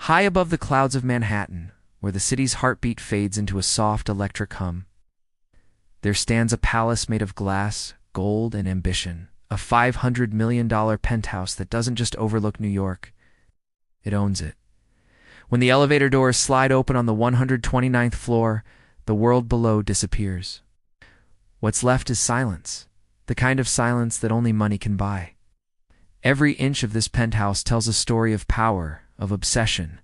High above the clouds of Manhattan, where the city's heartbeat fades into a soft electric hum, there stands a palace made of glass, gold, and ambition, a $500 million penthouse that doesn't just overlook New York, it owns it. When the elevator doors slide open on the 129th floor, the world below disappears. What's left is silence, the kind of silence that only money can buy. Every inch of this penthouse tells a story of power, of obsession,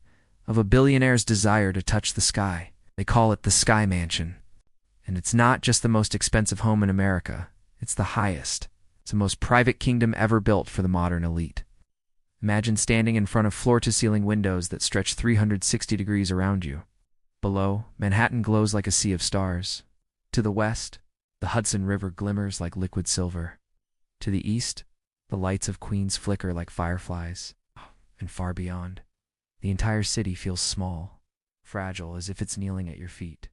of a billionaire's desire to touch the sky. They call it the Sky Mansion. And it's not just the most expensive home in America, it's the highest. It's the most private kingdom ever built for the modern elite. Imagine standing in front of floor-to-ceiling windows that stretch 360 degrees around you. Below, Manhattan glows like a sea of stars. To the west, the Hudson River glimmers like liquid silver. To the east, the lights of Queens flicker like fireflies. And far beyond, the entire city feels small, fragile, as if it's kneeling at your feet.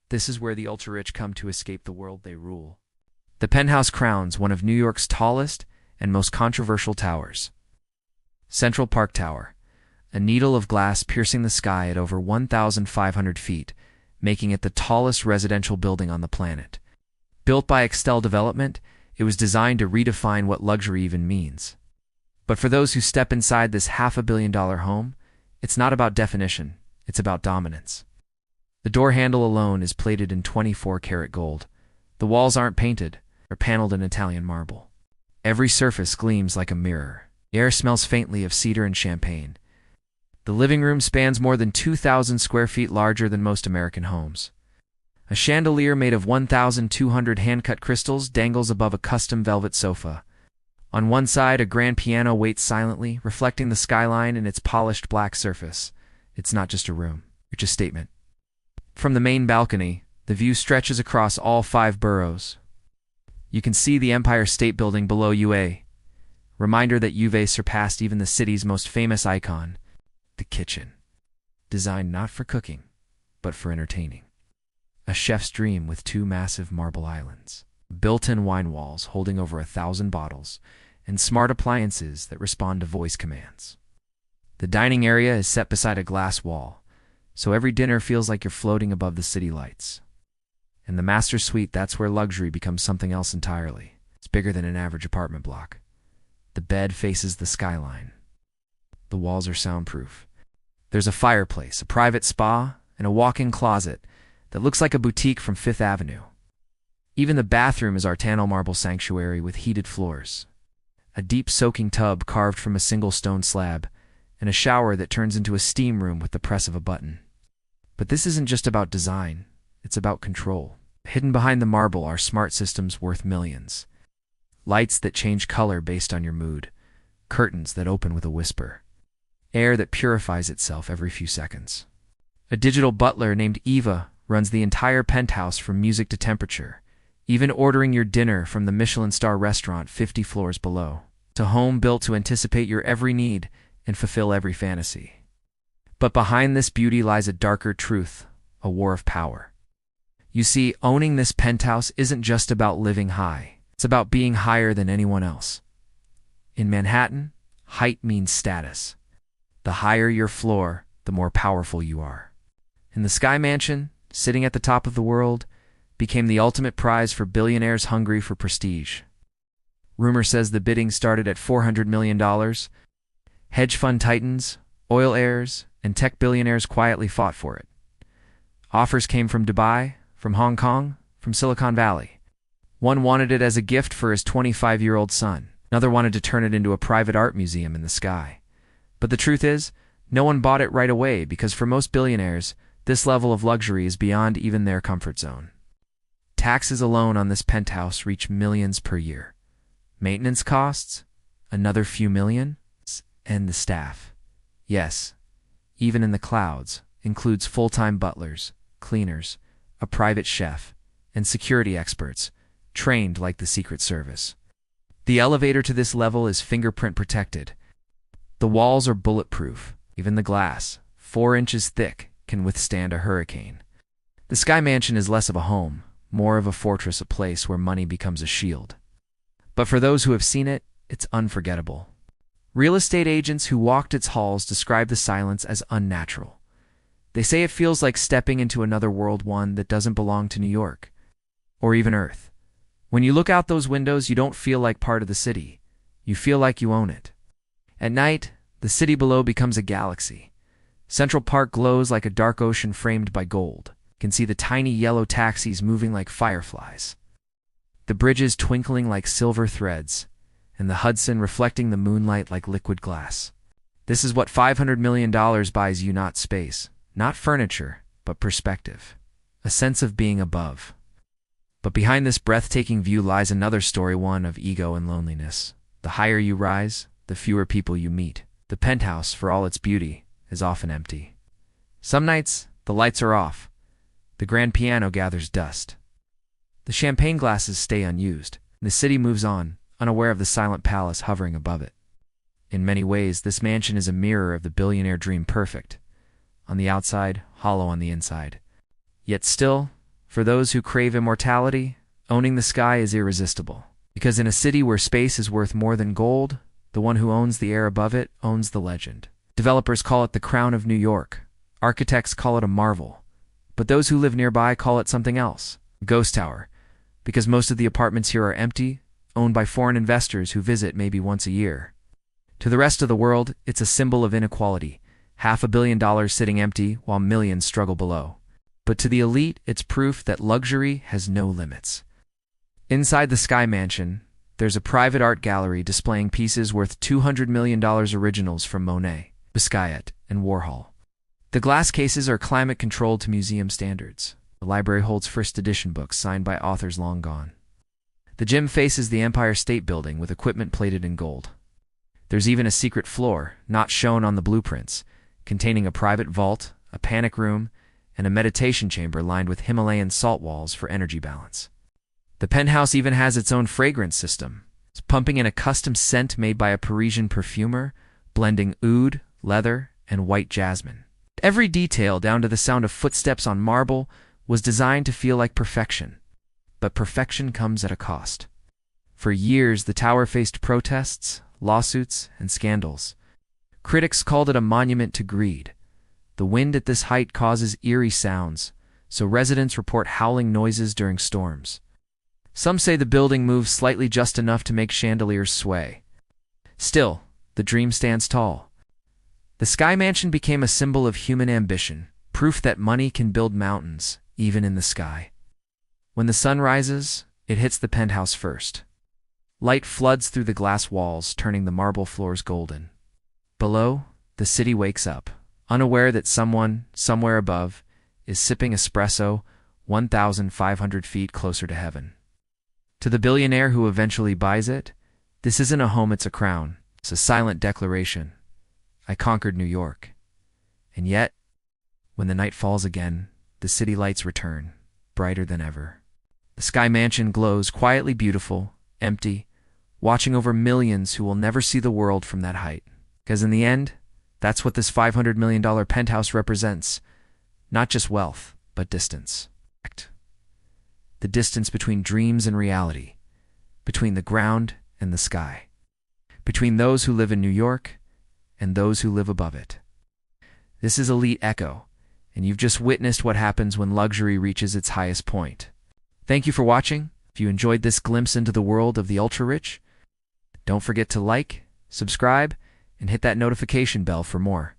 This is where the ultra-rich come to escape the world they rule. The penthouse crowns one of New York's tallest and most controversial towers. Central Park Tower, a needle of glass piercing the sky at over 1,500 feet, making it the tallest residential building on the planet. Built by Excel Development, it was designed to redefine what luxury even means. But for those who step inside this $500 million home, it's not about definition, it's about dominance. The door handle alone is plated in 24-karat gold. The walls aren't painted, they're paneled in Italian marble. Every surface gleams like a mirror. The air smells faintly of cedar and champagne. The living room spans more than 2,000 square feet, larger than most American homes. A chandelier made of 1,200 hand-cut crystals dangles above a custom velvet sofa. On one side, a grand piano waits silently, reflecting the skyline in its polished black surface. It's not just a room, it's a statement. From the main balcony, the view stretches across all 5 boroughs. You can see the Empire State Building below UA. Reminder that Juve surpassed even the city's most famous icon, the kitchen. Designed not for cooking, but for entertaining. A chef's dream with 2 massive marble islands, built-in wine walls holding over 1,000 bottles, and smart appliances that respond to voice commands. The dining area is set beside a glass wall, so every dinner feels like you're floating above the city lights. And the master suite, that's where luxury becomes something else entirely. It's bigger than an average apartment block. The bed faces the skyline. The walls are soundproof. There's a fireplace, a private spa, and a walk-in closet that looks like a boutique from Fifth Avenue. Even the bathroom is Artano marble sanctuary with heated floors, a deep soaking tub carved from a single stone slab, and a shower that turns into a steam room with the press of a button. But this isn't just about design, it's about control. Hidden behind the marble are smart systems worth millions. Lights that change color based on your mood, curtains that open with a whisper, air that purifies itself every few seconds. A digital butler named Eva runs the entire penthouse from music to temperature, even ordering your dinner from the Michelin star restaurant 50 floors below. It's a home built to anticipate your every need and fulfill every fantasy. But behind this beauty lies a darker truth, a war of power. You see, owning this penthouse isn't just about living high. It's about being higher than anyone else. In Manhattan, height means status. The higher your floor, the more powerful you are. And the Sky Mansion, sitting at the top of the world, became the ultimate prize for billionaires hungry for prestige. Rumor says the bidding started at $400 million. Hedge fund titans, oil heirs, and tech billionaires quietly fought for it. Offers came from Dubai, from Hong Kong, from Silicon Valley. One wanted it as a gift for his 25-year-old son. Another wanted to turn it into a private art museum in the sky. But the truth is, no one bought it right away because for most billionaires, this level of luxury is beyond even their comfort zone. Taxes alone on this penthouse reach millions per year. Maintenance costs, another few million, and the staff. Yes, even in the clouds, includes full-time butlers, cleaners, a private chef, and security experts, trained like the Secret Service. The elevator to this level is fingerprint protected. The walls are bulletproof. Even the glass, 4 inches thick, can withstand a hurricane. The Sky Mansion is less of a home, more of a fortress, a place where money becomes a shield. But for those who have seen it, it's unforgettable. Real estate agents who walked its halls describe the silence as unnatural. They say it feels like stepping into another world, one that doesn't belong to New York, or even Earth. When you look out those windows, you don't feel like part of the city. You feel like you own it. At night, the city below becomes a galaxy. Central Park glows like a dark ocean framed by gold. You can see the tiny yellow taxis moving like fireflies, the bridges twinkling like silver threads, and the Hudson reflecting the moonlight like liquid glass. This is what $500 million buys you, not space, not furniture, but perspective, a sense of being above. But behind this breathtaking view lies another story, one of ego and loneliness. The higher you rise, the fewer people you meet. The penthouse, for all its beauty, is often empty. Some nights, the lights are off. The grand piano gathers dust. The champagne glasses stay unused. The city moves on, unaware of the silent palace hovering above it. In many ways, this mansion is a mirror of the billionaire dream, perfect on the outside, hollow on the inside. Yet still, for those who crave immortality, owning the sky is irresistible. Because in a city where space is worth more than gold, the one who owns the air above it owns the legend. Developers call it the crown of New York. Architects call it a marvel. But those who live nearby call it something else, a ghost tower, because most of the apartments here are empty, owned by foreign investors who visit maybe once a year. To the rest of the world, it's a symbol of inequality, $500 million sitting empty while millions struggle below. But to the elite, it's proof that luxury has no limits. Inside the Sky Mansion, there's a private art gallery displaying pieces worth $200 million, originals from Monet, Basquiat, and Warhol. The glass cases are climate-controlled to museum standards. The library holds first edition books signed by authors long gone. The gym faces the Empire State Building with equipment plated in gold. There's even a secret floor, not shown on the blueprints, containing a private vault, a panic room, and a meditation chamber lined with Himalayan salt walls for energy balance. The penthouse even has its own fragrance system. It's pumping in a custom scent made by a Parisian perfumer, blending oud, leather, and white jasmine. Every detail, down to the sound of footsteps on marble, was designed to feel like perfection. But perfection comes at a cost. For years, the tower faced protests, lawsuits, and scandals. Critics called it a monument to greed. The wind at this height causes eerie sounds, so residents report howling noises during storms. Some say the building moves slightly, just enough to make chandeliers sway. Still, the dream stands tall. The Sky Mansion became a symbol of human ambition, proof that money can build mountains, even in the sky. When the sun rises, it hits the penthouse first. Light floods through the glass walls, turning the marble floors golden. Below, the city wakes up, unaware that someone, somewhere above, is sipping espresso 1,500 feet closer to heaven. To the billionaire who eventually buys it, this isn't a home, it's a crown. It's a silent declaration. I conquered New York. And yet, when the night falls again, the city lights return, brighter than ever. The Sky Mansion glows, quietly beautiful, empty, watching over millions who will never see the world from that height. Because in the end, that's what this $500 million penthouse represents. Not just wealth, but distance. The distance between dreams and reality, between the ground and the sky, between those who live in New York and those who live above it. This is Elite Echo, and you've just witnessed what happens when luxury reaches its highest point. Thank you for watching. If you enjoyed this glimpse into the world of the ultra-rich, don't forget to like, subscribe, and hit that notification bell for more.